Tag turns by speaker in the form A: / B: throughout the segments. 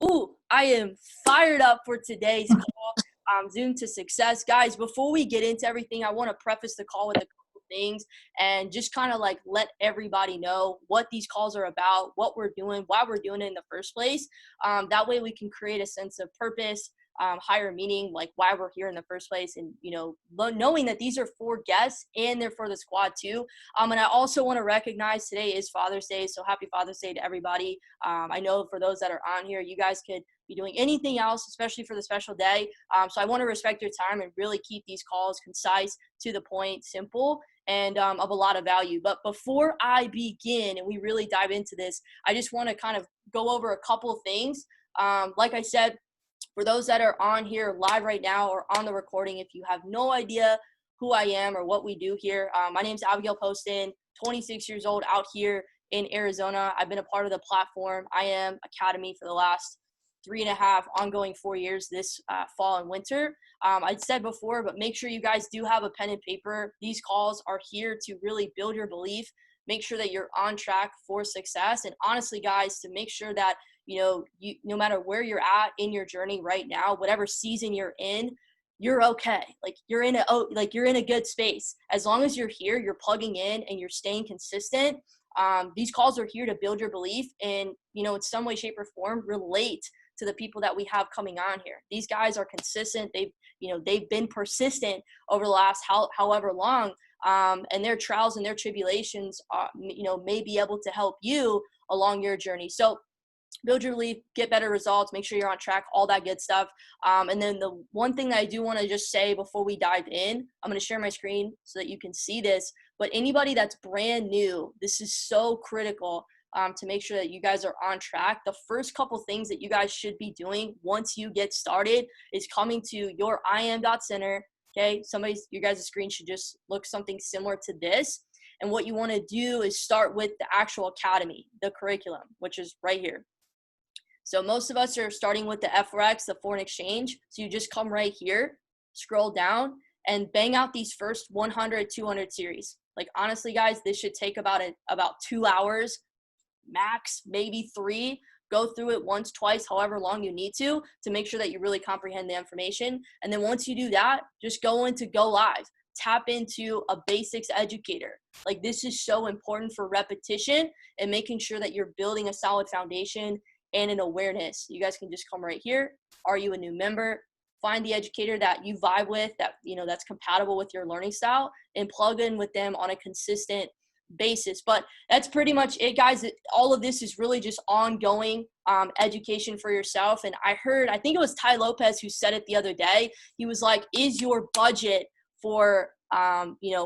A: Ooh, I am fired up for today's call, Zoom to Success. Guys, before we get into everything, I want to preface the call with a couple things and just kind of like let everybody know what these calls are about, what we're doing, why we're doing it in the first place. That way we can create a sense of purpose, higher meaning, like why we're here in the first place. And, knowing that these are for guests and they're for the squad too. And I also want to recognize today is Father's Day. So happy Father's Day to everybody. I know for those that are on here, you guys could be doing anything else, especially for the special day. So I want to respect your time and really keep these calls concise, to the point, simple, and of a lot of value. But before I begin and we really dive into this, I just want to kind of go over a couple of things. Like I said, for those that are on here live right now or on the recording, if you have no idea who I am or what we do here, my name is Abigail Poston, 26 years old, out here in Arizona. I've been a part of the platform. I am Academy for the last 3.5 ongoing 4 years this fall and winter. I'd said before, but make sure you guys do have a pen and paper. These calls are here to really build your belief, make sure that you're on track for success. And honestly, guys, to make sure that you no matter where you're at in your journey right now, whatever season you're in, you're okay. You're in a good space. As long as you're here, you're plugging in and you're staying consistent. These calls are here to build your belief and, in some way, shape, or form, relate to the people that we have coming on here. These guys are consistent. They've been persistent over the last however long, and their trials and their tribulations, may be able to help you along your journey. So build your belief, get better results, make sure you're on track, all that good stuff. And then the one thing that I do want to just say before we dive in, I'm going to share my screen so that you can see this. But anybody that's brand new, this is so critical to make sure that you guys are on track. The first couple things that you guys should be doing once you get started is coming to your im.center. Okay, your guys' screen should just look something similar to this. And what you want to do is start with the actual academy, the curriculum, which is right here. So most of us are starting with the FRX, the foreign exchange. So you just come right here, scroll down, and bang out these first 100, 200 series. Like honestly, guys, this should take about 2 hours, max, maybe 3. Go through it once, twice, however long you need to make sure that you really comprehend the information. And then once you do that, just go into Go Live. Tap into a basics educator. Like this is so important for repetition and making sure that you're building a solid foundation and an awareness. You guys can just come right here. Are you a new member? Find the educator that you vibe with, that's compatible with your learning style, and plug in with them on a consistent basis. But that's pretty much it, guys. All of this is really just ongoing education for yourself. And I think it was Ty Lopez who said it the other day. He was like, is your budget for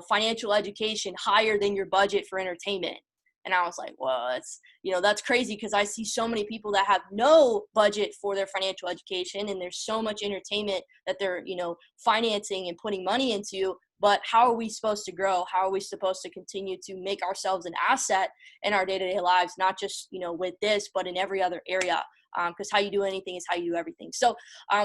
A: financial education higher than your budget for entertainment? And I was like, well, that's crazy, because I see so many people that have no budget for their financial education, and there's so much entertainment that they're, financing and putting money into. But how are we supposed to grow? How are we supposed to continue to make ourselves an asset in our day-to-day lives, not just, with this, but in every other area? Because how you do anything is how you do everything. So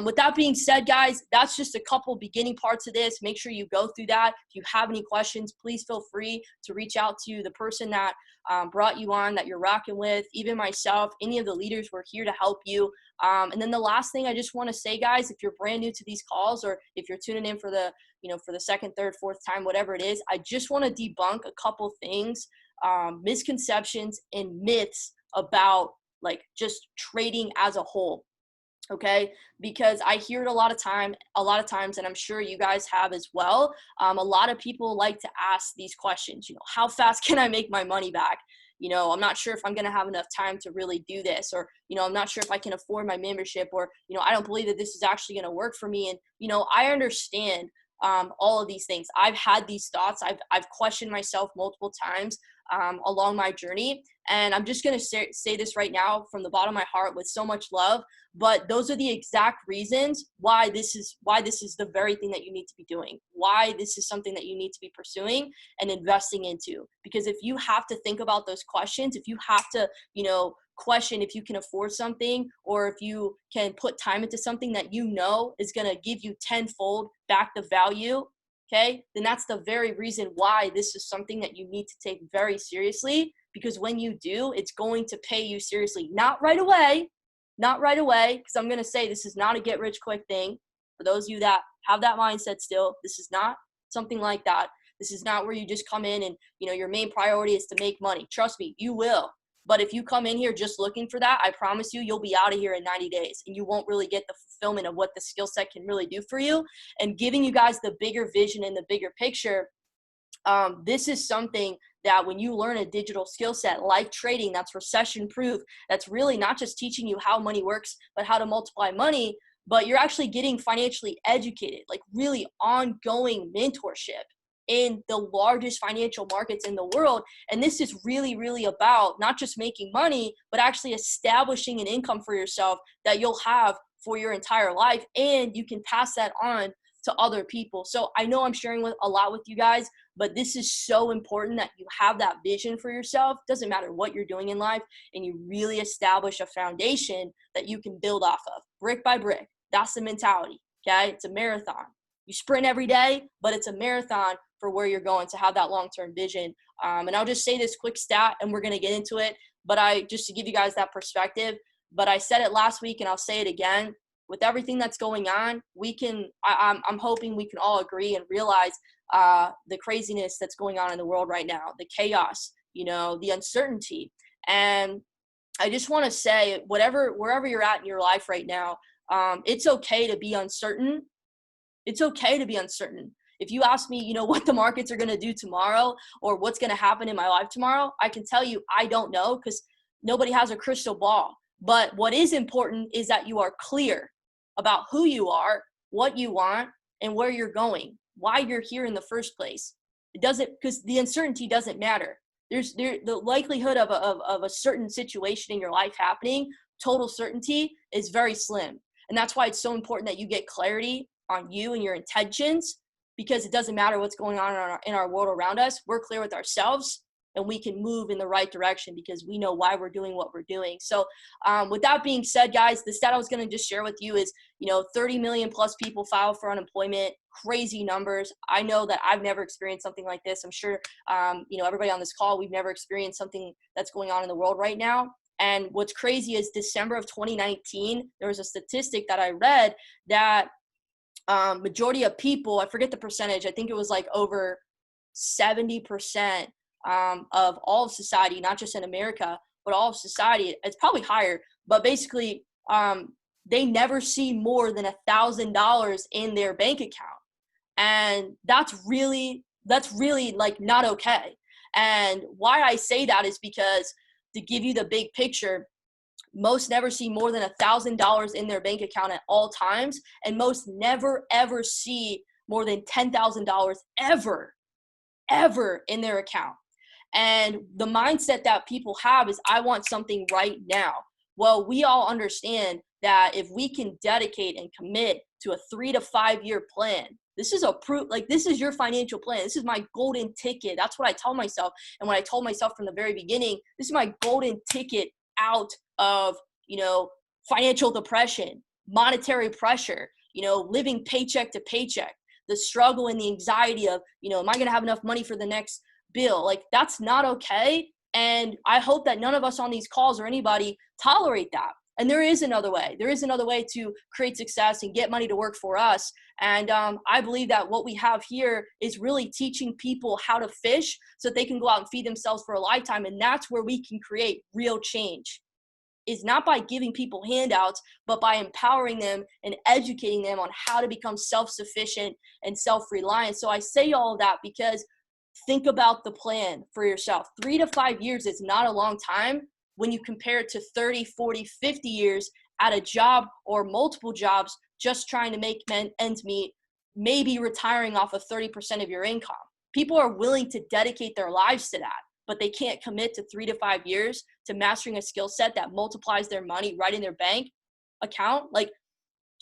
A: with that being said, guys, that's just a couple beginning parts of this. Make sure you go through that. If you have any questions, please feel free to reach out to the person that brought you on, that you're rocking with, even myself, any of the leaders. We're here to help you. And then the last thing I just want to say, guys, if you're brand new to these calls, or if you're tuning in for the second, third, fourth time, whatever it is, I just want to debunk a couple things, misconceptions and myths about just trading as a whole. Okay, because I hear it a lot of times, and I'm sure you guys have as well. A lot of people like to ask these questions. How fast can I make my money back? I'm not sure if I'm going to have enough time to really do this, or I'm not sure if I can afford my membership, or I don't believe that this is actually going to work for me. And I understand all of these things. I've had these thoughts. I've questioned myself multiple times along my journey. And I'm just going to say this right now from the bottom of my heart with so much love. But those are the exact reasons why this is the very thing that you need to be doing, why this is something that you need to be pursuing and investing into. Because if you have to think about those questions, if you have to, question if you can afford something, or if you can put time into something that is going to give you tenfold back the value, okay, then that's the very reason why this is something that you need to take very seriously. Because when you do, it's going to pay you seriously. Not right away, Not right away, because I'm going to say this is not a get rich quick thing. For those of you that have that mindset still, this is not something like that. This is not where you just come in and, your main priority is to make money. Trust me, you will. But if you come in here just looking for that, I promise you, you'll be out of here in 90 days and you won't really get the fulfillment of what the skill set can really do for you. And giving you guys the bigger vision and the bigger picture, this is something that when you learn a digital skill set like trading, that's recession proof, that's really not just teaching you how money works, but how to multiply money, but you're actually getting financially educated, like really ongoing mentorship in the largest financial markets in the world. And this is really, really about not just making money, but actually establishing an income for yourself that you'll have for your entire life. And you can pass that on to other people. So I know I'm sharing a lot with you guys, but this is so important that you have that vision for yourself. Doesn't matter what you're doing in life, and you really establish a foundation that you can build off of brick by brick. That's the mentality. Okay. It's a marathon. You sprint every day, but it's a marathon for where you're going to have that long-term vision. And I'll just say this quick stat and we're going to get into it, but just to give you guys that perspective, but I said it last week and I'll say it again. With everything that's going on, I'm hoping we can all agree and realize the craziness that's going on in the world right now, the chaos, the uncertainty. And I just want to say, wherever you're at in your life right now, it's okay to be uncertain. It's okay to be uncertain. If you ask me, what the markets are going to do tomorrow or what's going to happen in my life tomorrow, I can tell you I don't know because nobody has a crystal ball. But what is important is that you are clear about who you are, what you want, and where you're going, why you're here in the first place. It doesn't, because the uncertainty doesn't matter. The likelihood of a certain situation in your life happening, total certainty is very slim. And that's why it's so important that you get clarity on you and your intentions, because it doesn't matter what's going on in our world around us. We're clear with ourselves and we can move in the right direction because we know why we're doing what we're doing. So with that being said, guys, the stat I was going to just share with you is, 30 million plus people file for unemployment, crazy numbers. I know that I've never experienced something like this. I'm sure, everybody on this call, we've never experienced something that's going on in the world right now. And what's crazy is December of 2019, there was a statistic that I read that majority of people, I forget the percentage, I think it was like over 70% of all of society, not just in America, but all of society. It's probably higher, but basically they never see more than $1,000 in their bank account. And that's really like not okay. And why I say that is because to give you the big picture, most never see more than $1,000 in their bank account at all times. And most never, ever see more than $10,000 ever in their account. And the mindset that people have is, I want something right now. Well, we all understand that if we can dedicate and commit to a 3 to 5 year plan, this is a proof, like this is your financial plan. This is my golden ticket. That's what I tell myself. And what I told myself from the very beginning, this is my golden ticket out of, financial depression, monetary pressure, living paycheck to paycheck, the struggle and the anxiety of, am I going to have enough money for the next bill? Like, that's not okay. And I hope that none of us on these calls or anybody tolerate that. And there is another way. There is another way to create success and get money to work for us. And I believe that what we have here is really teaching people how to fish so that they can go out and feed themselves for a lifetime. And that's where we can create real change. Is not by giving people handouts, but by empowering them and educating them on how to become self-sufficient and self-reliant. So I say all of that because think about the plan for yourself. 3 to 5 years is not a long time when you compare it to 30, 40, 50 years at a job or multiple jobs, just trying to make ends meet, maybe retiring off of 30% of your income. People are willing to dedicate their lives to that, but they can't commit to 3 to 5 years to mastering a skill set that multiplies their money right in their bank account. Like,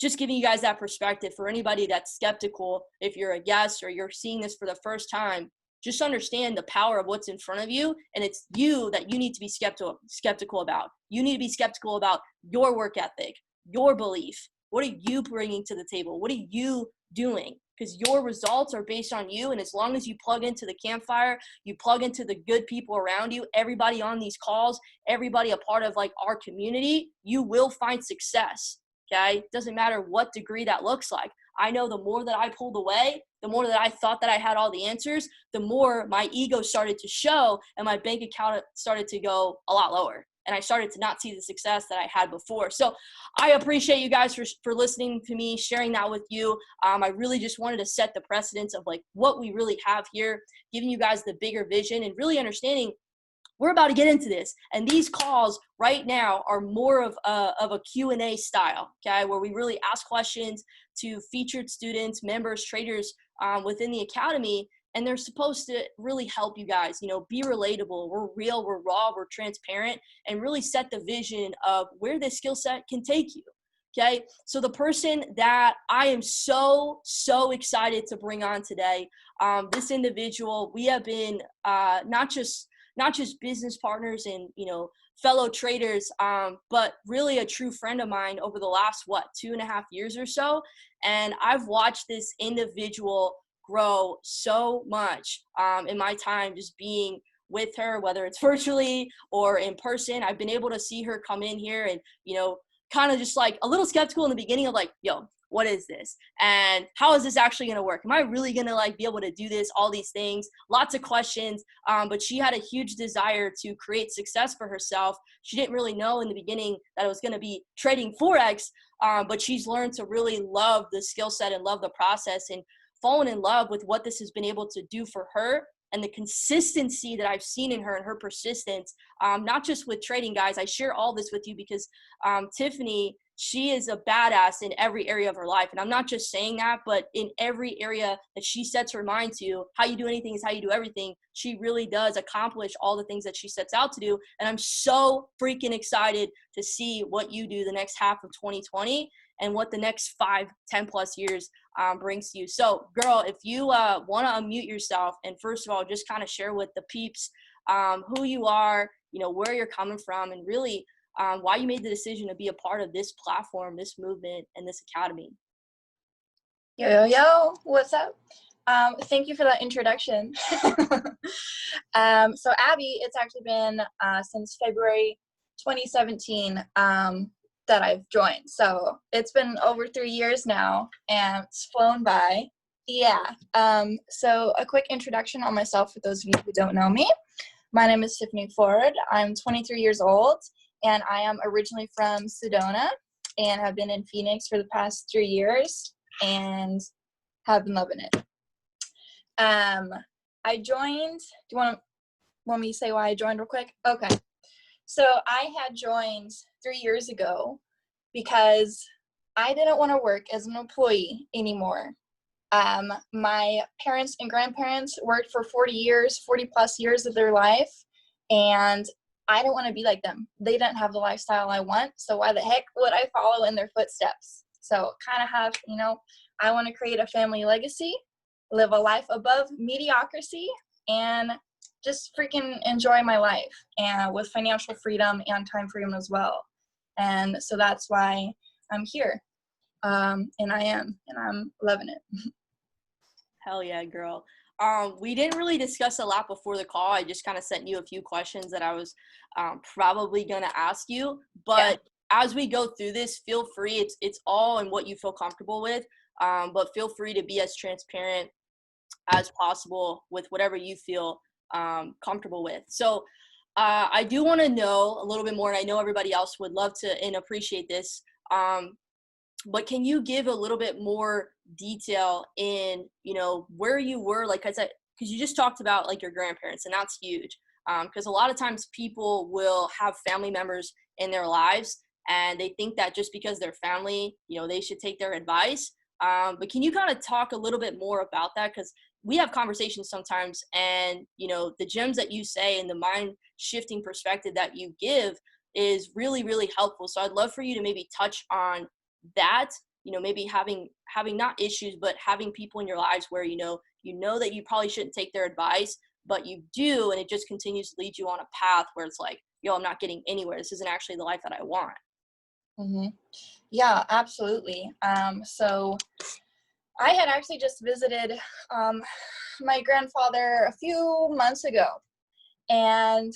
A: just giving you guys that perspective for anybody that's skeptical. If you're a guest or you're seeing this for the first time, just understand the power of what's in front of you. And it's you that you need to be skeptical about. You need to be skeptical about your work ethic, your belief. What are you bringing to the table? What are you doing? because your results are based on you. And as long as you plug into the campfire, you plug into the good people around you, everybody on these calls, everybody a part of like our community, you will find success. Okay. Doesn't matter what degree that looks like. I know the more that I pulled away, the more that I thought that I had all the answers, the more my ego started to show and my bank account started to go a lot lower. And I started to not see the success that I had before. So I appreciate you guys for listening to me, sharing that with you. I really just wanted to set the precedence of like what we really have here, giving you guys the bigger vision and really understanding we're about to get into this. And these calls right now are more of a Q&A style, okay, where we really ask questions to featured students, members, traders within the academy. And they're supposed to really help you guys, you know, be relatable. We're real, we're raw, we're transparent, and really set the vision of where this skill set can take you. Okay. So the person that I am so excited to bring on today, this individual, we have been not just business partners and, you know, fellow traders, but really a true friend of mine over the last, 2.5 years or so. And I've watched this individual grow so much in my time just being with her, whether it's virtually or in person. I've been able to see her come in here and, you know, kind of just like a little skeptical in the beginning of like, yo, what is this? And how is this actually going to work? Am I really going to like be able to do this? All these things, lots of questions. But she had a huge desire to create success for herself. She didn't really know in the beginning that it was going to be trading Forex. But she's learned to really love the skill set and love the process and fallen in love with what this has been able to do for her and the consistency that I've seen in her and her persistence, not just with trading, guys. I share all this with you because Tiffany, she is a badass in every area of her life. And I'm not just saying that, but in every area that she sets her mind to, how you do anything is how you do everything. She really does accomplish all the things that she sets out to do. And I'm so freaking excited to see what you do the next half of 2020 and what the next 5-10 plus years brings to you. So girl, if you want to unmute yourself and first of all, just kind of share with the peeps who you are, you know, where you're coming from, and really why you made the decision to be a part of this platform, this movement, and this academy.
B: Yo, what's up? Thank you for that introduction. So Abby, it's actually been since February 2017 that I've joined. So it's been over 3 years now and it's flown by. Yeah. So a quick introduction on myself for those of you who don't know me. My name is Tiffany Ford. I'm 23 years old and I am originally from Sedona and have been in Phoenix for the past 3 years and have been loving it. I joined, do you want me to say why I joined real quick? Okay. So I had joined 3 years ago because I didn't want to work as an employee anymore. My parents and grandparents worked for 40 plus years of their life, and I don't want to be like them. They didn't have the lifestyle I want, so why the heck would I follow in their footsteps? So kind of have, you know, I want to create a family legacy, live a life above mediocrity, and just freaking enjoy my life, and with financial freedom and time freedom as well. And so that's why I'm here. And I'm loving it.
A: Hell yeah, girl. We didn't really discuss a lot before the call. I just kind of sent you a few questions that I was probably going to ask you. But as we go through this, feel free. It's all in what you feel comfortable with. But feel free to be as transparent as possible with whatever you feel comfortable with. So I do want to know a little bit more, and I know everybody else would love to and appreciate this. But can you give a little bit more detail in, you know, where you were, like, because you just talked about like your grandparents, and that's huge. Because a lot of times people will have family members in their lives and they think that just because they're family, you know, they should take their advice. But can you kind of talk a little bit more about that? Because we have conversations sometimes, and, you know, the gems that you say and the mind shifting perspective that you give is really, really helpful. So I'd love for you to maybe touch on that, you know, maybe having not issues, but having people in your lives where, you know that you probably shouldn't take their advice, but you do, and it just continues to lead you on a path where it's like, yo, I'm not getting anywhere. This isn't actually the life that I want.
B: Mm-hmm. Yeah, absolutely. So I had actually just visited my grandfather a few months ago, and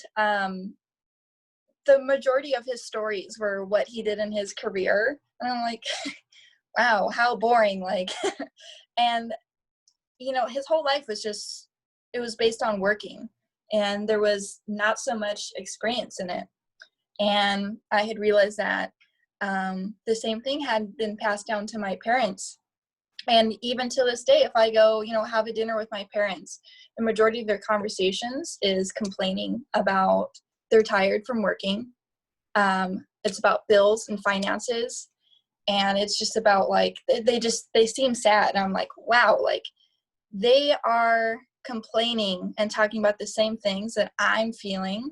B: the majority of his stories were what he did in his career. And I'm like, wow, how boring. Like, and, his whole life was just, it was based on working, and there was not so much experience in it. And I had realized that the same thing had been passed down to my parents. And even to this day, if I go, have a dinner with my parents, the majority of their conversations is complaining about they're tired from working. It's about bills and finances. And it's just about like, they seem sad. And I'm like, wow, like they are complaining and talking about the same things that I'm feeling,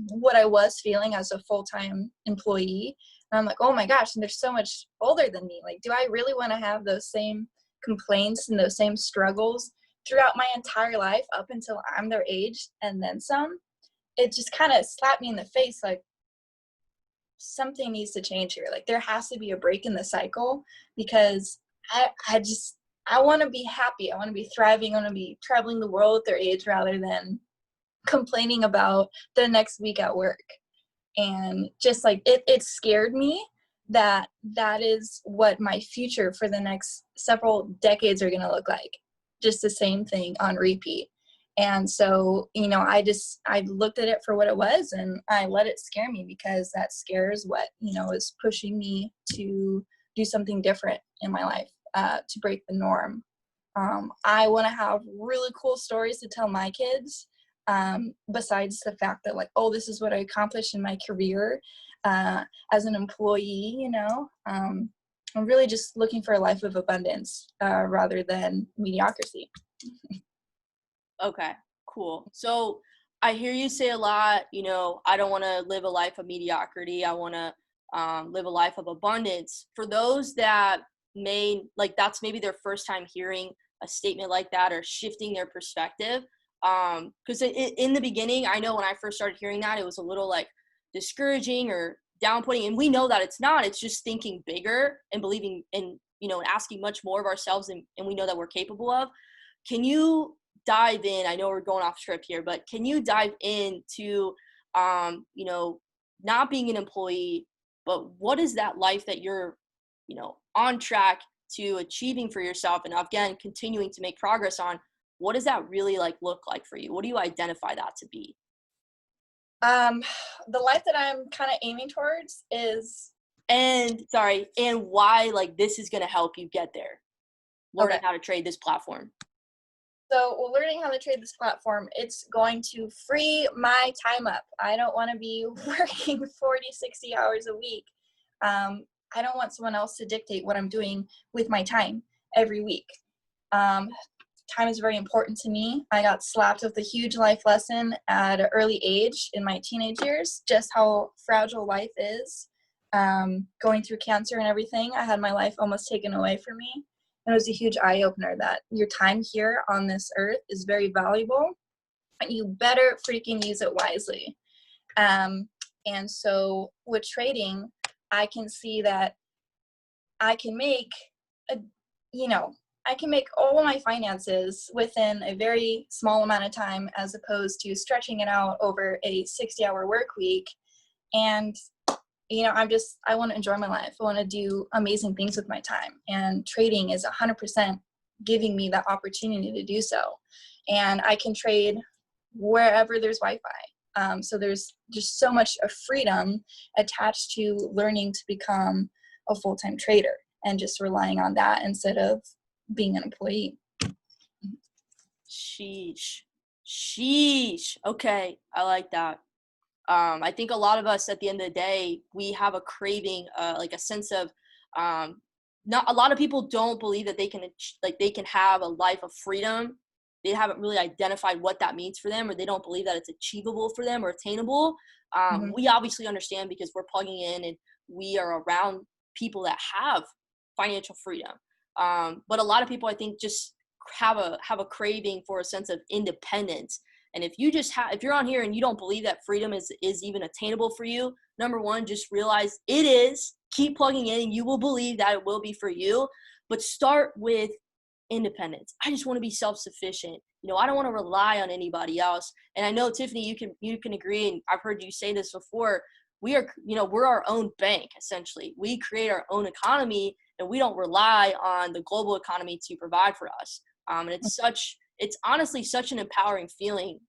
B: what I was feeling as a full-time employee. And I'm like, oh my gosh, and they're so much older than me. Like, do I really want to have those same complaints and those same struggles throughout my entire life up until I'm their age and then some? It just kind of slapped me in the face, like, something needs to change here. Like, there has to be a break in the cycle, because I want to be happy. I want to be thriving. I want to be traveling the world at their age rather than complaining about the next week at work. And just like it scared me that is what my future for the next several decades are going to look like. Just the same thing on repeat. And so, I looked at it for what it was, and I let it scare me, because that scare is what, is pushing me to do something different in my life, to break the norm. I want to have really cool stories to tell my kids, besides the fact that, like, oh, this is what I accomplished in my career as an employee. I'm really just looking for a life of abundance rather than mediocrity.
A: Okay, cool. So I hear you say a lot, I don't want to live a life of mediocrity. I want to live a life of abundance. For those that that's maybe their first time hearing a statement like that, or shifting their perspective. Because in the beginning, I know when I first started hearing that, it was a little like discouraging or downputting. And we know that it's not. It's just thinking bigger and believing in, and asking much more of ourselves, and we know that we're capable of. Can you dive in? I know we're going off script here, but can you dive into, not being an employee, but what is that life that you're, on track to achieving for yourself, and again, continuing to make progress on? What does that really look like for you? What do you identify that to be?
B: The life that I'm kind of aiming towards is,
A: and why this is going to help you get there, learning
B: okay,
A: how to trade this platform.
B: So learning how to trade this platform, it's going to free my time up. I don't want to be working 40, 60 hours a week. I don't want someone else to dictate what I'm doing with my time every week. Time is very important to me. I got slapped with a huge life lesson at an early age in my teenage years, just how fragile life is. Going through cancer and everything, I had my life almost taken away from me. And it was a huge eye-opener that your time here on this earth is very valuable, and you better freaking use it wisely. And so with trading, I can see that I can make I can make all of my finances within a very small amount of time, as opposed to stretching it out over a 60-hour work week. And I want to enjoy my life. I want to do amazing things with my time. And trading is 100% giving me that opportunity to do so. And I can trade wherever there's Wi-Fi. So there's just so much of freedom attached to learning to become a full-time trader, and just relying on that instead of being an employee.
A: Sheesh. Okay, I like that. I think a lot of us at the end of the day, we have a craving, a sense of, not a lot of people don't believe that they can have a life of freedom. They haven't really identified what that means for them, or they don't believe that it's achievable for them or attainable. We obviously understand, because we're plugging in and we are around people that have financial freedom. But a lot of people, I think, just have a craving for a sense of independence. And if you're on here and you don't believe that freedom is even attainable for you, number one, just realize it is. Keep plugging in and you will believe that it will be for you. But start with independence. I just want to be self-sufficient. I don't want to rely on anybody else. And I know, Tiffany, you can agree, and I've heard you say this before. We are, we're our own bank, essentially. We create our own economy, and we don't rely on the global economy to provide for us. And it's honestly such an empowering feeling.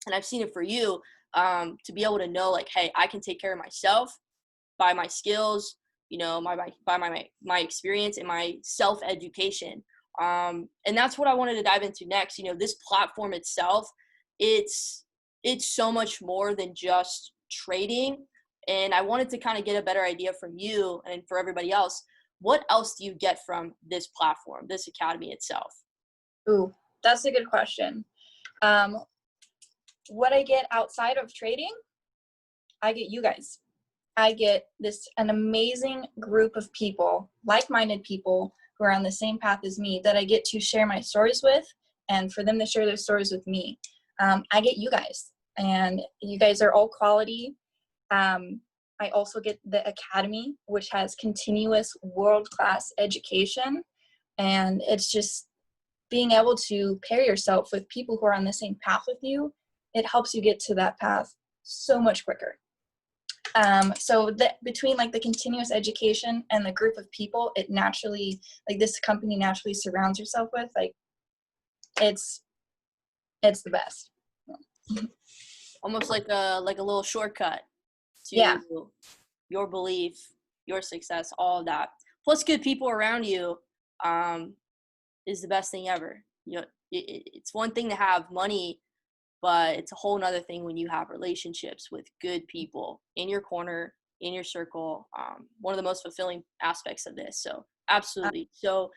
A: And I've seen it for you, to be able to know, like, hey, I can take care of myself by my skills, my experience and my self-education. And that's what I wanted to dive into next. This platform itself, it's so much more than just trading. And I wanted to kind of get a better idea from you and for everybody else. What else do you get from this platform, this academy itself?
B: Ooh, that's a good question. What I get outside of trading, I get you guys. I get an amazing group of people, like-minded people who are on the same path as me, that I get to share my stories with, and for them to share their stories with me. I get you guys, and you guys are all quality. I also get the academy, which has continuous world-class education, and it's just being able to pair yourself with people who are on the same path with you. It helps you get to that path so much quicker. So that between like the continuous education and the group of people, it naturally, like this company naturally surrounds yourself with, like, it's the best.
A: Almost like a little shortcut
B: Yeah.
A: to your belief, your success, all of that. Plus good people around you, is the best thing ever. It's one thing to have money, but it's a whole nother thing when you have relationships with good people in your corner, in your circle. One of the most fulfilling aspects of this. So absolutely. So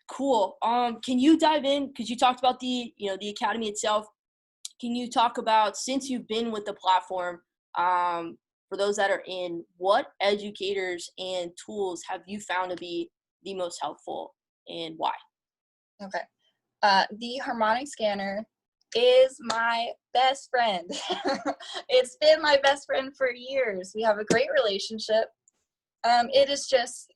A: cool. Can you dive in? Because you talked about the academy itself. Can you talk about, since you've been with the platform, for those that are in, what educators and tools have you found to be the most helpful, and why?
B: Okay. The harmonic scanner is my best friend. It's been my best friend for years. We have a great relationship. It is just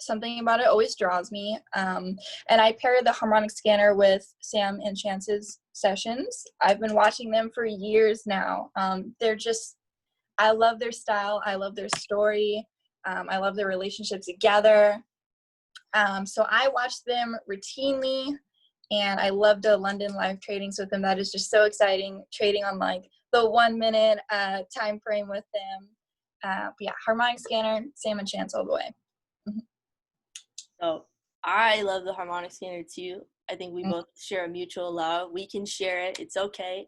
B: something about it always draws me. And I pair the harmonic scanner with Sam and Chance's sessions. I've been watching them for years now. I love their style. I love their story. I love their relationship together. So I watch them routinely, and I love the London live tradings with them. That is just so exciting, trading on like the 1 minute time frame with them. But yeah, harmonic scanner, Sam and Chance all the way. Mm-hmm.
A: So I love the harmonic scanner too. I think we both share a mutual love. We can share it. It's okay.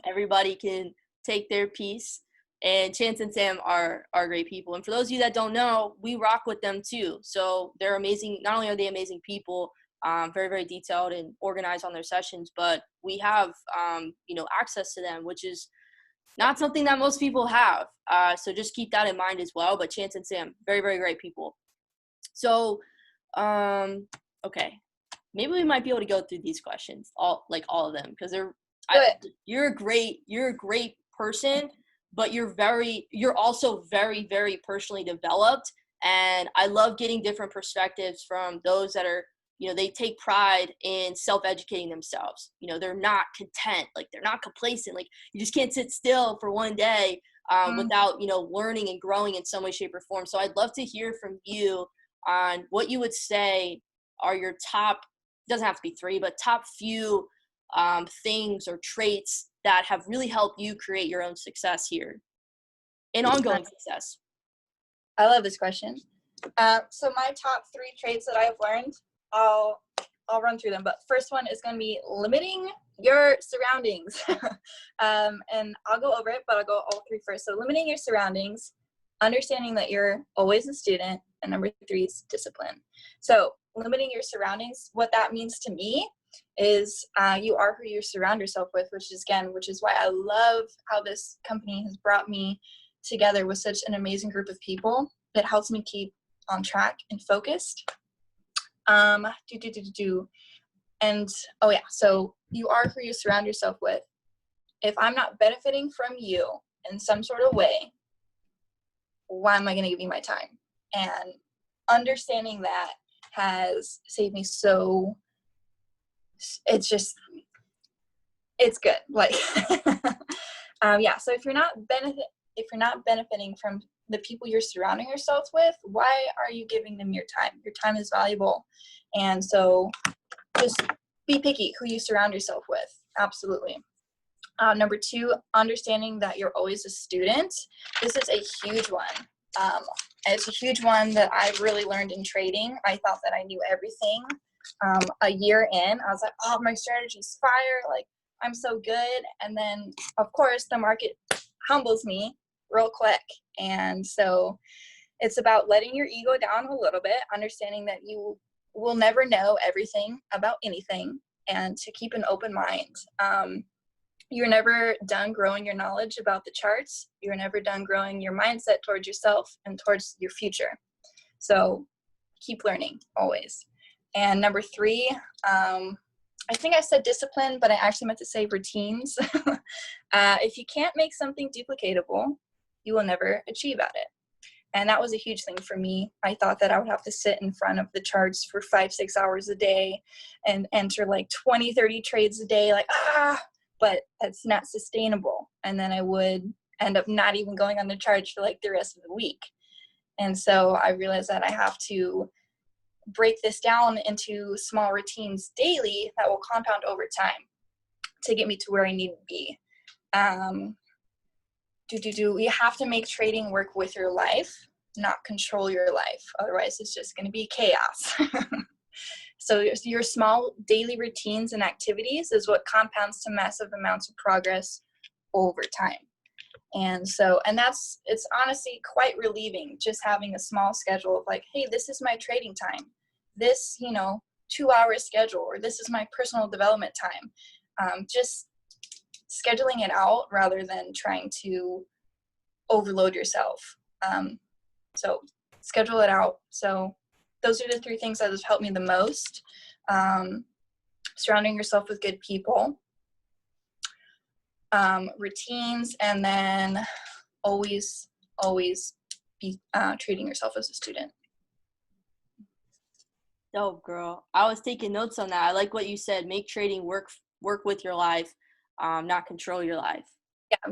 A: Everybody can take their piece. And Chance and Sam are great people. And for those of you that don't know, we rock with them too. So they're amazing. Not only are they amazing people, very, very detailed and organized on their sessions, but we have, access to them, which is not something that most people have. So just keep that in mind as well. But Chance and Sam, very, very great people. So, okay, maybe we might be able to go through these questions, all of them, because you're a great person, but you're also very, very personally developed. And I love getting different perspectives from those that are, they take pride in self-educating themselves. They're not content, like they're not complacent. Like you just can't sit still for one day without, learning and growing in some way, shape, or form. So I'd love to hear from you on what you would say are your top, doesn't have to be 3, but top few things or traits that have really helped you create your own success here and ongoing success.
B: I love this question. So my top 3 traits that I've learned, I'll run through them. But first one is going to be limiting your surroundings. And I'll go over it, but I'll go all 3 first. So limiting your surroundings, understanding that you're always a student, and number 3 is discipline. So limiting your surroundings, what that means to me is you are who you surround yourself with, which is why I love how this company has brought me together with such an amazing group of people. It helps me keep on track and focused. And so you are who you surround yourself with. If I'm not benefiting from you in some sort of way, why am I going to give you my time? And understanding that has saved me so, it's good. Like, yeah. So if you're not benefiting from the people you're surrounding yourself with, why are you giving them your time? Your time is valuable. And so just be picky who you surround yourself with. Absolutely. Number 2, understanding that you're always a student. This is a huge one. It's a huge one that I really learned in trading. I thought that I knew everything. A year in, I was like, oh, my strategy's fire. Like, I'm so good. And then, of course, the market humbles me real quick. And so it's about letting your ego down a little bit, understanding that you will never know everything about anything, and to keep an open mind. You're never done growing your knowledge about the charts. You're never done growing your mindset towards yourself and towards your future. So keep learning always. And number 3, I think I said discipline, but I actually meant to say routines. If you can't make something duplicatable, you will never achieve at it. And that was a huge thing for me. I thought that I would have to sit in front of the charts for 5-6 hours a day and enter like 20-30 trades a day, like, but that's not sustainable. And then I would end up not even going on the charts for like the rest of the week. And so I realized that I have to break this down into small routines daily that will compound over time to get me to where I need to be. You have to make trading work with your life, not control your life. Otherwise, it's just going to be chaos. So your small daily routines and activities is what compounds to massive amounts of progress over time. And it's honestly quite relieving just having a small schedule of like, hey, this is my trading time. This, 2-hour schedule, or this is my personal development time. Just scheduling it out rather than trying to overload yourself. So schedule it out. So those are the 3 things that have helped me the most. Surrounding yourself with good people, routines, and then always be treating yourself as a student.
A: Dope, girl. I was taking notes on that. I like what you said. Make trading work with your life, not control your life.
B: Yeah,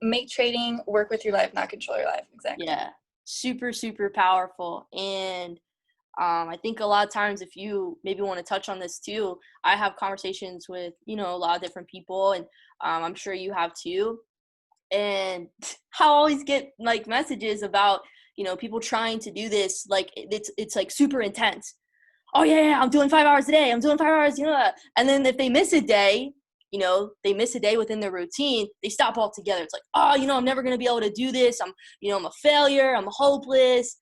B: make trading work with your life, not control your life. Exactly.
A: Yeah, super, super powerful. And I think a lot of times, if you maybe want to touch on this too, I have conversations with, a lot of different people, and I'm sure you have too. And I always get like messages about, people trying to do this, like it's like super intense. Oh yeah, I'm doing 5 hours a day. I'm doing 5 hours, and then if they miss a day, they miss a day within their routine, they stop altogether. It's like, I'm never going to be able to do this. I'm a failure. I'm hopeless.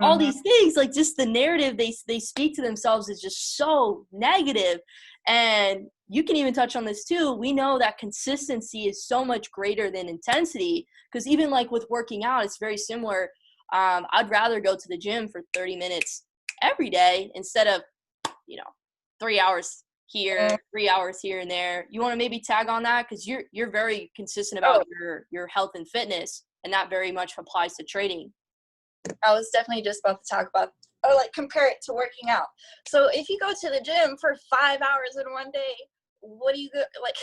A: All these things, like just the narrative they speak to themselves is just so negative. And you can even touch on this too. We know that consistency is so much greater than intensity, because even like with working out, it's very similar. I'd rather go to the gym for 30 minutes every day instead of 3 hours here, 3 hours here and there. You want to maybe tag on that, because you're very consistent about your health and fitness, and that very much applies to trading.
B: I was definitely just about to talk about, or like compare it to working out. So if you go to the gym for 5 hours in one day, what do you go, like,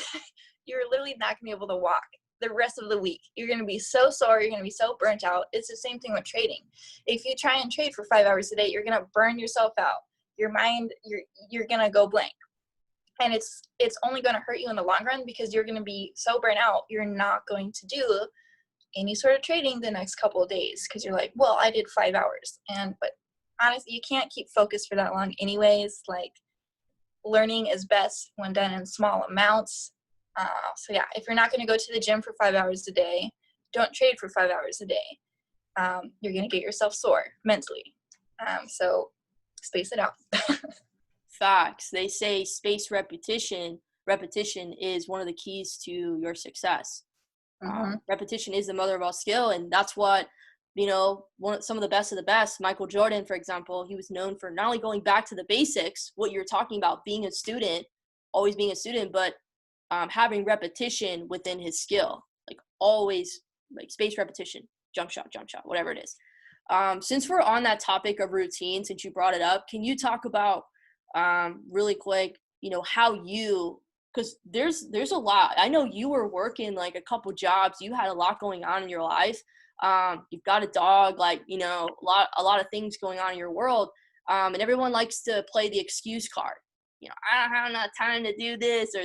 B: you're literally not gonna be able to walk the rest of the week. You're gonna be so sore, you're gonna be so burnt out. It's the same thing with trading. If you try and trade for 5 hours a day, you're gonna burn yourself out. Your mind, you're gonna go blank. And it's only gonna hurt you in the long run, because you're gonna be so burnt out, you're not going to do any sort of trading the next couple of days, because you're like, well, I did 5 hours. But honestly, you can't keep focused for that long anyways. Like, learning is best when done in small amounts. So yeah, if you're not going to go to the gym for 5 hours a day, don't trade for 5 hours a day. You're going to get yourself sore mentally. So space it out.
A: Facts. They say spaced repetition is one of the keys to your success. Repetition is the mother of all skill, and that's what some of the best, Michael Jordan, for example, he was known for not only going back to the basics, what you're talking about, being a student, always being a student, but having repetition within his skill, like always, like spaced repetition, jump shot, whatever it is. Since we're on that topic of routine, since you brought it up, can you talk about really quick, how you, because there's a lot. I know you were working like a couple jobs. You had a lot going on in your life. You've got a dog, like, a lot of things going on in your world. And everyone likes to play the excuse card. I don't have enough time to do this or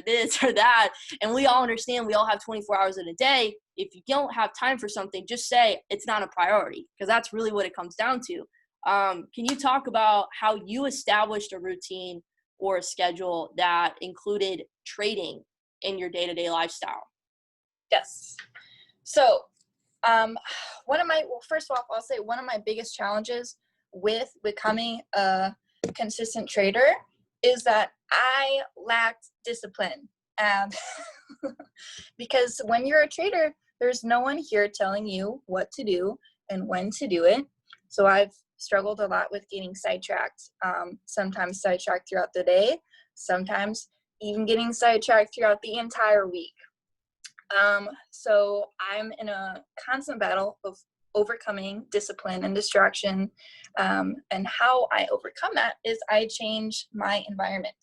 A: that. And we all understand we all have 24 hours in a day. If you don't have time for something, just say it's not a priority, because that's really what it comes down to. Can you talk about how you established a routine or a schedule that included trading in your day-to-day lifestyle?
B: Yes. So first of all, I'll say one of my biggest challenges with becoming a consistent trader is that I lacked discipline. And because when you're a trader, there's no one here telling you what to do and when to do it. So I've struggled a lot with getting sidetracked, sometimes sidetracked throughout the day, sometimes even getting sidetracked throughout the entire week. So I'm in a constant battle of overcoming discipline and distraction. And how I overcome that is I change my environment.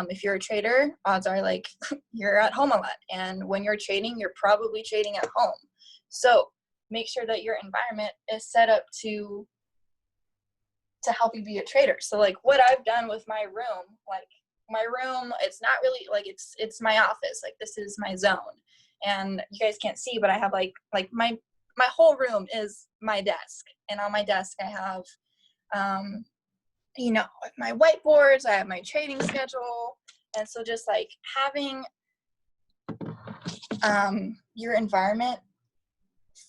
B: If you're a trader, odds are like you're at home a lot. And when you're trading, you're probably trading at home. So make sure that your environment is set up to help you be a trader. So like what I've done with my room, it's not really like it's my office. Like this is my zone. And you guys can't see, but I have like my whole room is my desk. And on my desk I have my whiteboards, I have my trading schedule. And so just like having your environment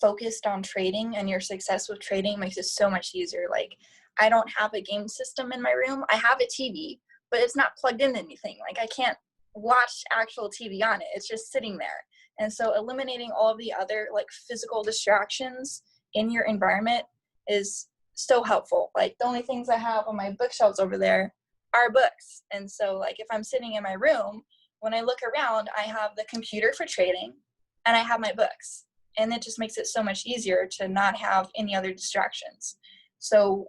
B: focused on trading and your success with trading makes it so much easier. Like I don't have a game system in my room. I have a TV, but it's not plugged into anything. Like I can't watch actual TV on it. It's just sitting there. And so eliminating all of the other like physical distractions in your environment is so helpful. Like the only things I have on my bookshelves over there are books. And so like if I'm sitting in my room, when I look around, I have the computer for trading and I have my books. And it just makes it so much easier to not have any other distractions. So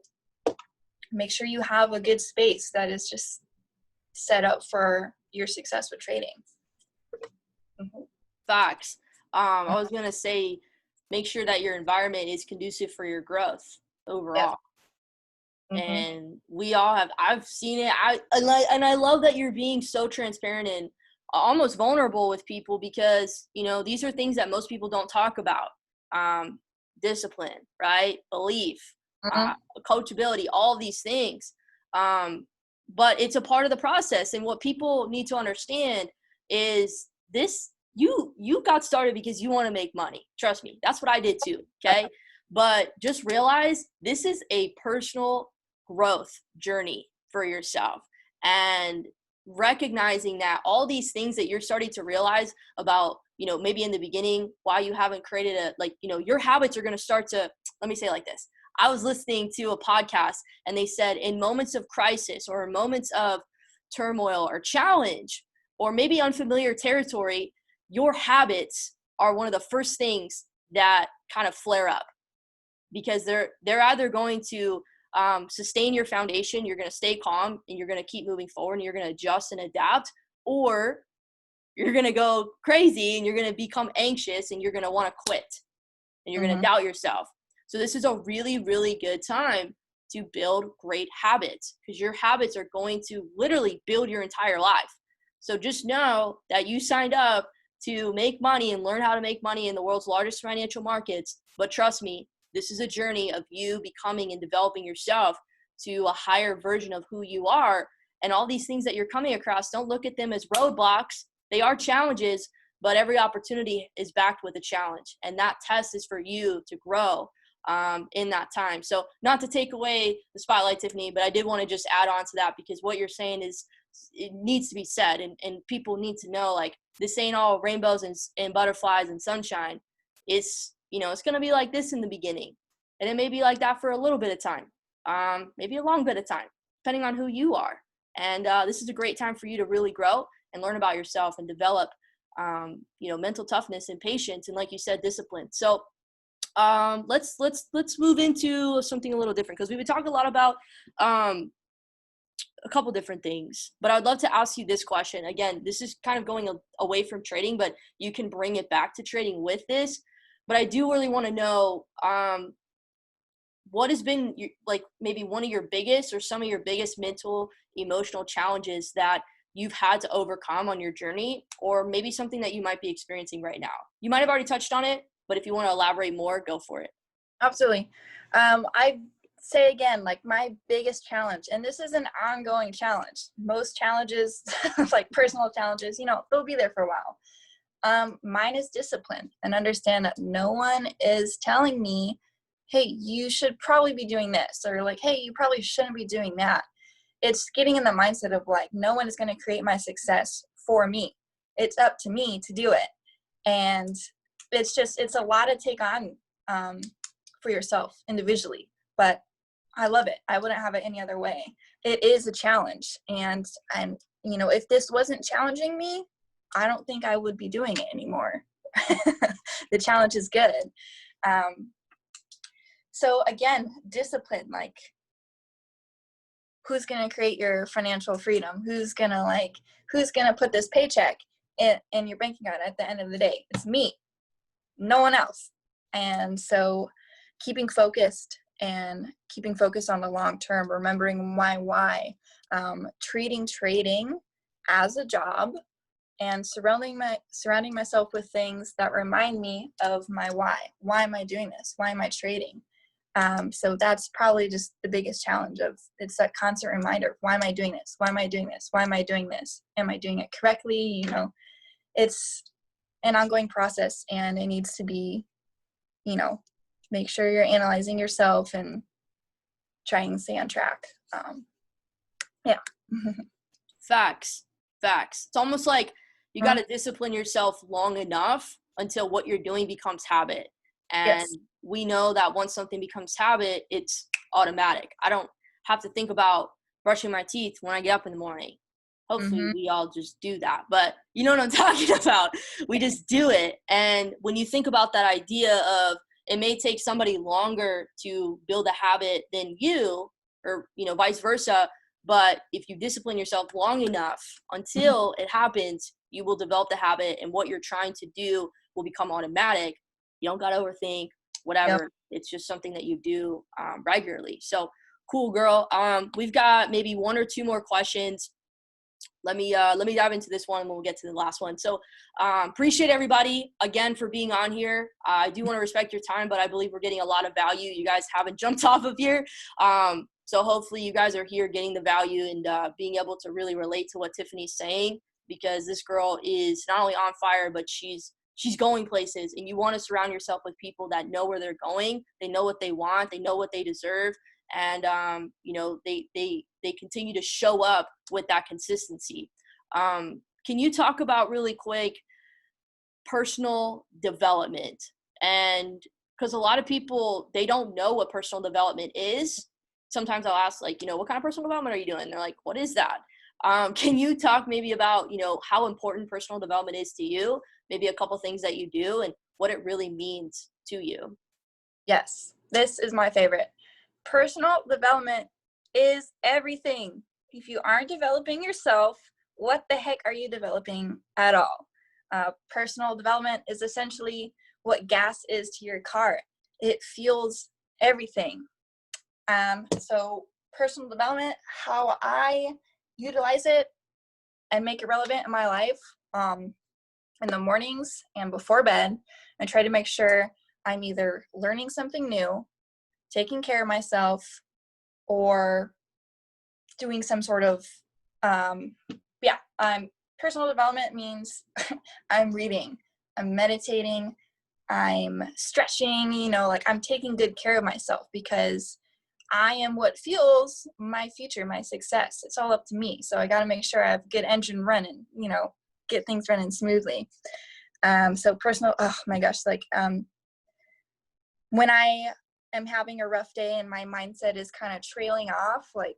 B: make sure you have a good space that is just set up for your success with trading.
A: Mm-hmm. Facts. I was going to say, make sure that your environment is conducive for your growth overall. Yes. Mm-hmm. And we all have, I've seen it. I love that you're being so transparent and almost vulnerable with people, because, these are things that most people don't talk about. Discipline, right? Belief, mm-hmm. Coachability, all these things. But it's a part of the process. And what people need to understand is this, you got started because you want to make money. Trust me. That's what I did too. Okay. But just realize this is a personal growth journey for yourself, and recognizing that all these things that you're starting to realize about, maybe in the beginning, why you haven't created your habits are going to start to, let me say it like this. I was listening to a podcast and they said in moments of crisis or moments of turmoil or challenge, or maybe unfamiliar territory, your habits are one of the first things that kind of flare up, because they're either going to sustain your foundation, you're going to stay calm and you're going to keep moving forward and you're going to adjust and adapt, or you're going to go crazy and you're going to become anxious and you're going to want to quit and you're mm-hmm. going to doubt yourself. So this is a really, really good time to build great habits, because your habits are going to literally build your entire life. So just know that you signed up to make money and learn how to make money in the world's largest financial markets. But trust me, this is a journey of you becoming and developing yourself to a higher version of who you are. And all these things that you're coming across, don't look at them as roadblocks. They are challenges, but every opportunity is backed with a challenge. And that test is for you to grow in that time. So not to take away the spotlight, Tiffany, but I did want to just add on to that, because what you're saying is, it needs to be said, and people need to know, like, this ain't all rainbows and butterflies and sunshine. It's, it's going to be like this in the beginning, and it may be like that for a little bit of time, maybe a long bit of time, depending on who you are. And this is a great time for you to really grow and learn about yourself and develop, mental toughness and patience, and like you said, discipline. So Let's move into something a little different, because we've been talking a lot about a couple different things, but I'd love to ask you this question. Again, this is kind of going away from trading, but you can bring it back to trading with this. But I do really want to know, what has been like maybe one of your biggest or some of your biggest mental, emotional challenges that you've had to overcome on your journey, or maybe something that you might be experiencing right now. You might have already touched on it, but if you want to elaborate more, go for it.
B: Absolutely. I say again, like my biggest challenge, and this is an ongoing challenge. Most challenges, like personal challenges, they'll be there for a while. Mine is discipline, and understand that no one is telling me, hey, you should probably be doing this, or like, hey, you probably shouldn't be doing that. It's getting in the mindset of like, no one is going to create my success for me. It's up to me to do it. And it's a lot to take on for yourself individually, but I love it. I wouldn't have it any other way. It is a challenge. And if this wasn't challenging me, I don't think I would be doing it anymore. The challenge is good. So again, discipline, like, who's going to create your financial freedom? Who's going to put this paycheck in your bank account at the end of the day? It's me, no one else. And so keeping focused on the long term, remembering my why, treating trading as a job, and surrounding myself with things that remind me of my why. Why am I doing this? Why am I trading? So that's probably just the biggest challenge it's that constant reminder. Why am I doing this? Why am I doing this? Why am I doing this? Am I doing it correctly? It's an ongoing process, and it needs to be, make sure you're analyzing yourself and trying to stay on track. Yeah.
A: Facts. It's almost like you got to discipline yourself long enough until what you're doing becomes habit. And
B: Yes.
A: we know that once something becomes habit, it's automatic. I don't have to think about brushing my teeth when I get up in the morning. Hopefully we all just do that. But you know what I'm talking about. We just do it. And when you think about that idea of it may take somebody longer to build a habit than you, or, vice versa. But if you discipline yourself long enough until it happens, you will develop the habit, and what you're trying to do will become automatic. You don't got to overthink, whatever. Yep. It's just something that you do regularly. So cool, girl. We've got maybe one or two more questions. Let me dive into this one, and we'll get to the last one. So appreciate everybody again for being on here. I do want to respect your time, but I believe we're getting a lot of value. You guys haven't jumped off of here. So hopefully you guys are here getting the value and being able to really relate to what Tiffany's saying, because this girl is not only on fire, but she's going places, and you want to surround yourself with people that know where they're going. They know what they want. They know what they deserve. And, they continue to show up with that consistency. Can you talk about really quick personal development? And because a lot of people, they don't know what personal development is. Sometimes I'll ask, like, what kind of personal development are you doing? And they're like, what is that? Can you talk maybe about, how important personal development is to you? Maybe a couple things that you do and what it really means to you.
B: Yes, this is my favorite. Personal development is everything. If you aren't developing yourself, what the heck are you developing at all? Personal development is essentially what gas is to your car. It fuels everything. So personal development, how I utilize it and make it relevant in my life, in the mornings and before bed, I try to make sure I'm either learning something new, taking care of myself, or doing some sort of, personal development means I'm reading, I'm meditating, I'm stretching, like I'm taking good care of myself, because I am what fuels my future, my success. It's all up to me. So I got to make sure I have a good engine running, get things running smoothly. So personal, oh my gosh, like, when I am having a rough day and my mindset is kind of trailing off, like,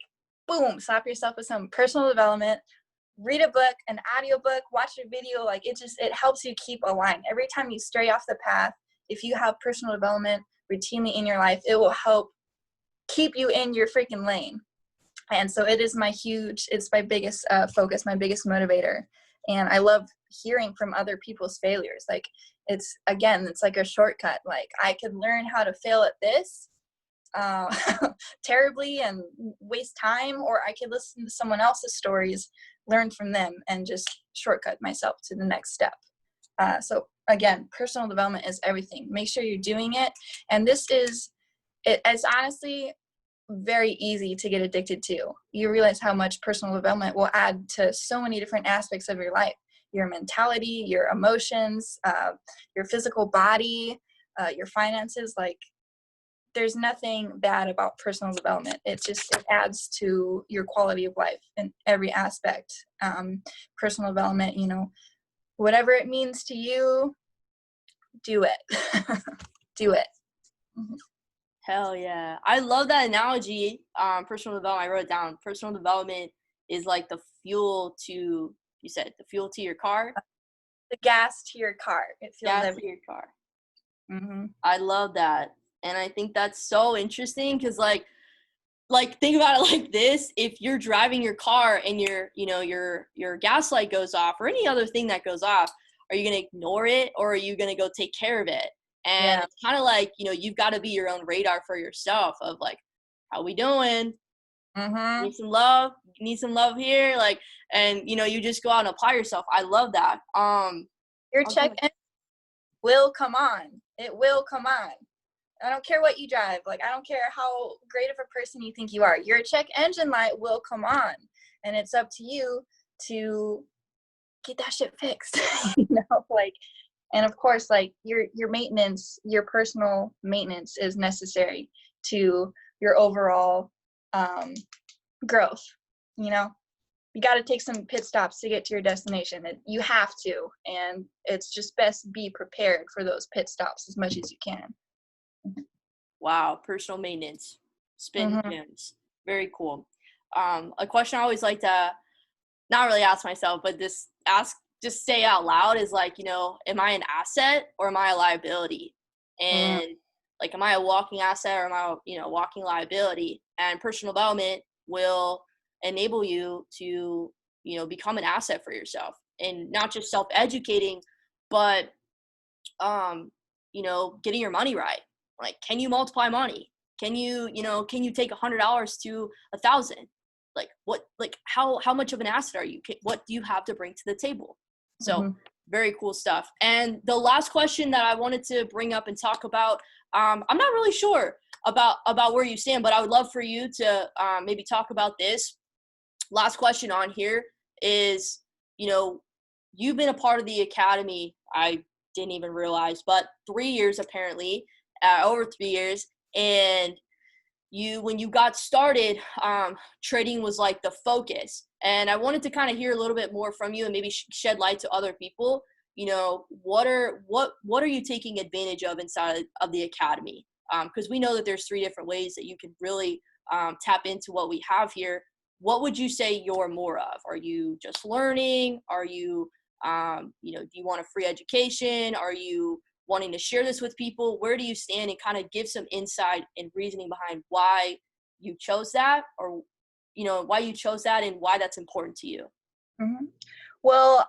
B: boom, slap yourself with some personal development, read a book, an audiobook, watch a video. Like, it helps you keep aligned. Every time you stray off the path, if you have personal development routinely in your life, it will help keep you in your freaking lane. And so it is it's my biggest focus, my biggest motivator. And I love hearing from other people's failures. Like, it's like a shortcut. Like, I could learn how to fail at this terribly and waste time, or I could listen to someone else's stories, learn from them, and just shortcut myself to the next step. So again, personal development is everything. Make sure you're doing it. And it's honestly very easy to get addicted to. You realize how much personal development will add to so many different aspects of your life, your mentality, your emotions, your physical body, your finances. Like, there's nothing bad about personal development. It adds to your quality of life in every aspect. Personal development, whatever it means to you, do it. Do it. Mm-hmm.
A: Hell yeah. I love that analogy. Personal development, I wrote it down. Personal development is like the fuel to your car?
B: The gas to your car. It fuels
A: gas to your car.
B: Mm-hmm.
A: I love that. And I think that's so interesting because like think about it like this. If you're driving your car and your gas light goes off or any other thing that goes off, are you going to ignore it or are you going to go take care of it? And It's kind of like, you've got to be your own radar for yourself of like, how we doing?
B: Mm-hmm.
A: Need some love here. Like, and you just go out and apply yourself. I love that.
B: Your check will come on. It will come on. I don't care what you drive. Like, I don't care how great of a person you think you are. Your check engine light will come on. And it's up to you to get that shit fixed. And of course, like, your maintenance, your personal maintenance is necessary to your overall growth. You got to take some pit stops to get to your destination. You have to, and it's just best be prepared for those pit stops as much as you can.
A: Wow, personal maintenance, spin gyms, very cool. A question I always like to not really ask myself, but just say out loud is like, am I an asset or am I a liability? And like, am I a walking asset or am I, a walking liability? And personal development will enable you to, become an asset for yourself and not just self-educating, but, getting your money right. Like, can you multiply money? Can you take $100 to 1,000? Like, how much of an asset are you? What do you have to bring to the table? So very cool stuff. And the last question that I wanted to bring up and talk about, I'm not really sure about where you stand, but I would love for you to maybe talk about this. Last question on here is, you've been a part of the academy. I didn't even realize, but 3 years apparently, over 3 years. And when you got started, trading was like the focus. And I wanted to kind of hear a little bit more from you and maybe shed light to other people. What are you taking advantage of inside of the academy? Because we know that there's 3 different ways that you can really tap into what we have here. What would you say you're more of? Are you just learning? Are you, do you want a free education? Are you wanting to share this with people? Where do you stand, and kind of give some insight and reasoning behind why you chose that, or why you chose that and why that's important to you?
B: Mm-hmm. Well,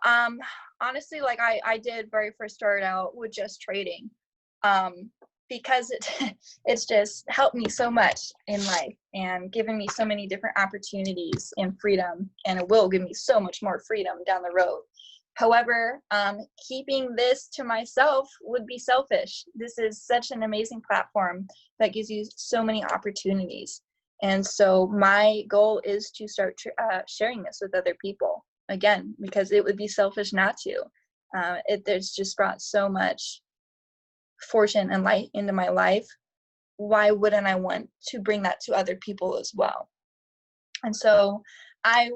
B: honestly, like, I did very first start out with just trading, because it's just helped me so much in life and given me so many different opportunities and freedom, and it will give me so much more freedom down the road. However, keeping this to myself would be selfish. This is such an amazing platform that gives you so many opportunities. And so my goal is to start sharing this with other people, again, because it would be selfish not to. It's just brought so much fortune and light into my life. Why wouldn't I want to bring that to other people as well? And so I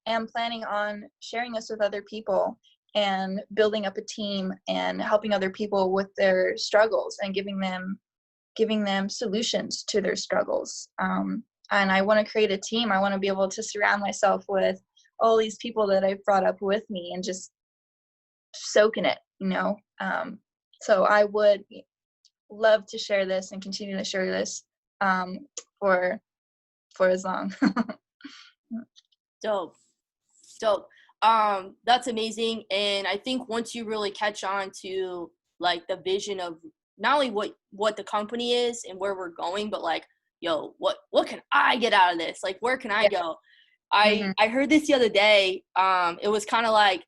B: am planning on sharing this with other people and building up a team and helping other people with their struggles and giving them solutions to their struggles. And I want to create a team. I want to be able to surround myself with all these people that I've brought up with me and just soak in it, So I would love to share this and continue to share this for as long.
A: Dope. Dope. That's amazing. And I think once you really catch on to like the vision of not only what the company is and where we're going, but like, yo, what can I get out of this? Like, where can I go? I heard this the other day. It was kind of like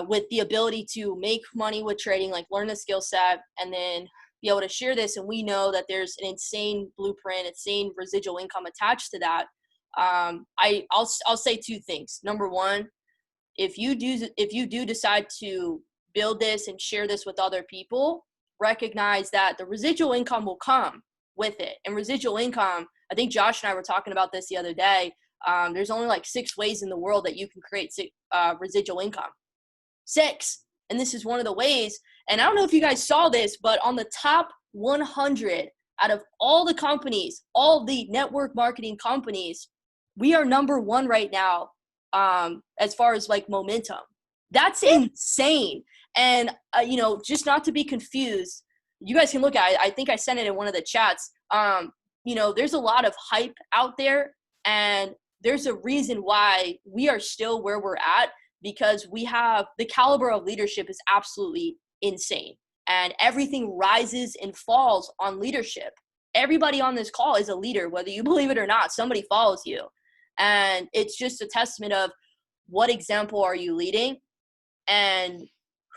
A: with the ability to make money with trading, like learn the skill set and then be able to share this. And we know that there's an insane blueprint, insane residual income attached to that. I'll say two things. Number one, if you do decide to build this and share this with other people, recognize that the residual income will come with it. And residual income, I think Josh and I were talking about this the other day. There's only like 6 ways in the world that you can create residual income. 6. And this is one of the ways. And I don't know if you guys saw this, but on the top 100 out of all the companies, all the network marketing companies, we are number 1 right now as far as like momentum. That's insane. And, just not to be confused, you guys can look at it. I think I sent it in one of the chats. There's a lot of hype out there, and there's a reason why we are still where we're at, because we have the caliber of leadership is absolutely insane. And everything rises and falls on leadership. Everybody on this call is a leader, whether you believe it or not. Somebody follows you. And it's just a testament of what example are you leading and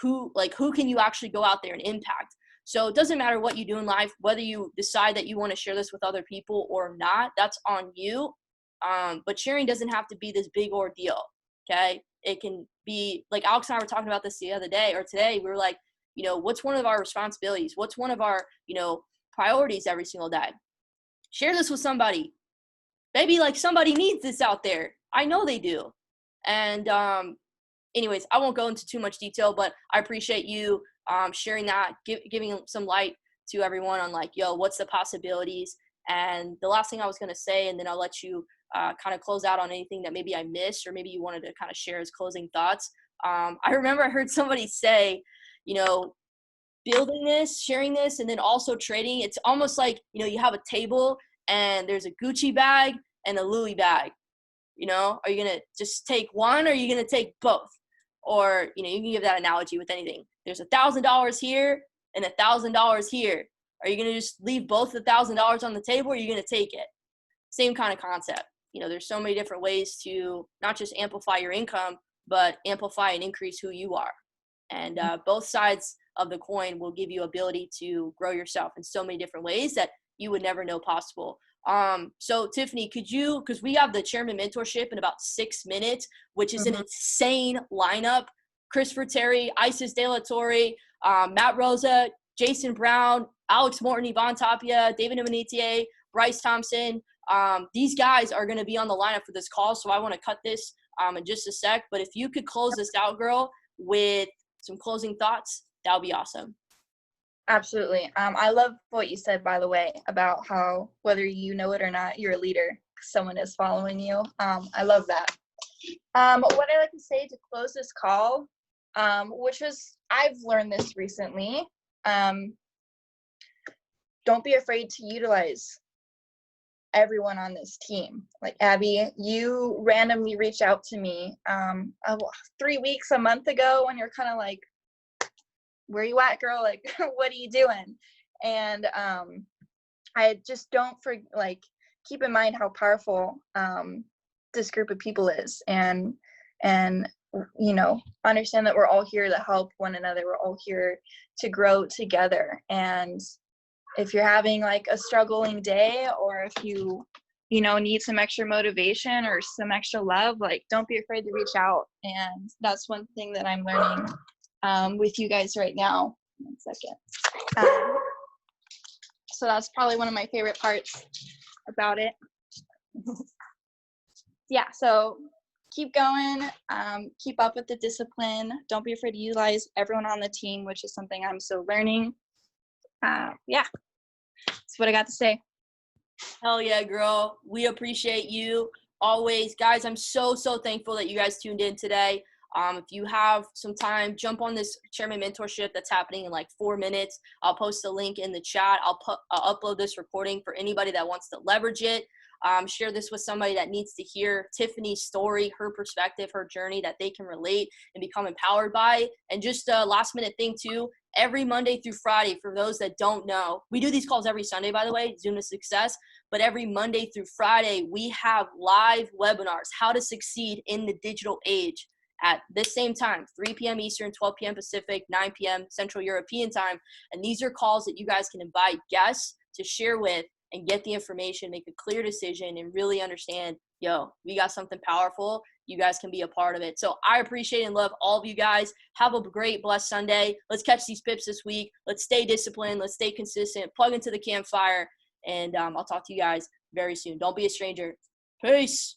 A: who can you actually go out there and impact. So it doesn't matter what you do in life, whether you decide that you want to share this with other people or not, that's on you. But sharing doesn't have to be this big ordeal, okay? It can be, like Alex and I were talking about this the other day or today. We were like, what's one of our responsibilities? What's one of our, priorities every single day? Share this with somebody. Maybe like somebody needs this out there. I know they do. And anyways, I won't go into too much detail, but I appreciate you sharing that, giving some light to everyone on like, yo, what's the possibilities? And the last thing I was going to say, and then I'll let you kind of close out on anything that maybe I missed or maybe you wanted to kind of share as closing thoughts. I remember I heard somebody say, building this, sharing this, and then also trading. It's almost like, you have a table and there's a Gucci bag and a Louis bag. Are you going to just take one or are you going to take both? Or, you can give that analogy with anything. There's $1,000 here and $1,000 here. Are you going to just leave both $1,000 on the table or are you going to take it? Same kind of concept. There's so many different ways to not just amplify your income, but amplify and increase who you are. And both sides of the coin will give you ability to grow yourself in so many different ways that you would never know possible. So Tiffany, because we have the chairman mentorship in about 6 minutes, which is an insane lineup. Christopher Terry, Isis De La Torre, Matt Rosa, Jason Brown, Alex Morton, Yvonne Tapia, David Imanitier, Bryce Thompson. These guys are going to be on the lineup for this call. So I want to cut this in just a sec, but if you could close this out, girl, with some closing thoughts, that would be awesome.
B: Absolutely. I love what you said, by the way, about how whether you know it or not, you're a leader. Someone is following you. I love that. What I like to say to close this call, which is, I've learned this recently. Don't be afraid to utilize everyone on this team. Like Abby, you randomly reached out to me 3 weeks, a month ago, and you're kind of like, where you at, girl? Like, what are you doing? And I just keep in mind how powerful this group of people is, and understand that we're all here to help one another. We're all here to grow together. And if you're having like a struggling day, or if you need some extra motivation or some extra love, like, don't be afraid to reach out. And that's one thing that I'm learning with you guys right now. 1 second. So that's probably one of my favorite parts about it. Yeah, so keep going, keep up with the discipline. Don't be afraid to utilize everyone on the team, which is something I'm still learning. Yeah, that's what I got to say.
A: Hell yeah, girl. We appreciate you always. Guys, I'm so thankful that you guys tuned in today. If you have some time, jump on this chairman mentorship that's happening in like 4 minutes. I'll post a link in the chat. I'll upload this recording for anybody that wants to leverage it. Share this with somebody that needs to hear Tiffany's story, her perspective, her journey that they can relate and become empowered by. And just a last minute thing too, every Monday through Friday, for those that don't know, we do these calls every Sunday, by the way, Zoom to Success, but every Monday through Friday, we have live webinars, how to succeed in the digital age at this same time, 3 p.m. Eastern, 12 p.m. Pacific, 9 p.m. Central European time. And these are calls that you guys can invite guests to share with and get the information, make a clear decision, and really understand, yo, we got something powerful. You guys can be a part of it. So I appreciate and love all of you guys. Have a great, blessed Sunday. Let's catch these pips this week. Let's stay disciplined. Let's stay consistent. Plug into the campfire. And I'll talk to you guys very soon. Don't be a stranger. Peace.